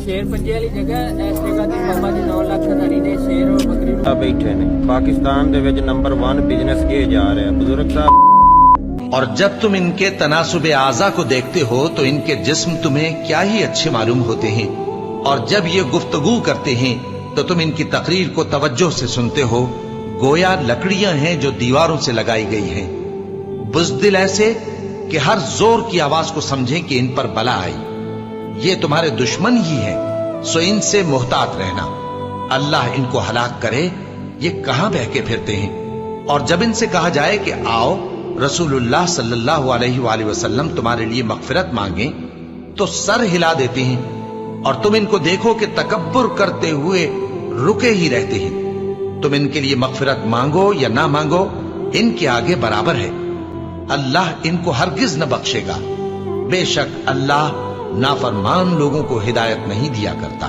شیر پنجے والی جگہ اس جگہ تے بابا جی 9 لاکھ ہزاری نے شیر اور بکری بیٹھے نے پاکستان دے وچ نمبر 1 بزنس کیے جا رہا ہے بزرگ صاحب۔ اور جب تم ان کے تناسب اعضاء کو دیکھتے ہو تو ان کے جسم تمہیں کیا ہی اچھے معلوم ہوتے ہیں، اور جب یہ گفتگو کرتے ہیں تو تم ان کی تقریر کو توجہ سے سنتے ہو، گویا لکڑیاں ہیں جو دیواروں سے لگائی گئی ہیں، بزدل ایسے کہ ہر زور کی آواز کو سمجھیں کہ ان پر بلا آئی۔ یہ تمہارے دشمن ہی ہیں، سو ان سے محتاط رہنا، اللہ ان کو ہلاک کرے، یہ کہاں بہکے پھرتے ہیں۔ اور جب ان سے کہا جائے کہ آؤ رسول اللہ صلی اللہ علیہ وآلہ وسلم تمہارے لیے مغفرت مانگیں، تو سر ہلا دیتے ہیں، اور تم ان کو دیکھو کہ تکبر کرتے ہوئے رکے ہی رہتے ہیں۔ تم ان کے لیے مغفرت مانگو یا نہ مانگو، ان کے آگے برابر ہے، اللہ ان کو ہرگز نہ بخشے گا، بے شک اللہ نافرمان لوگوں کو ہدایت نہیں دیا کرتا۔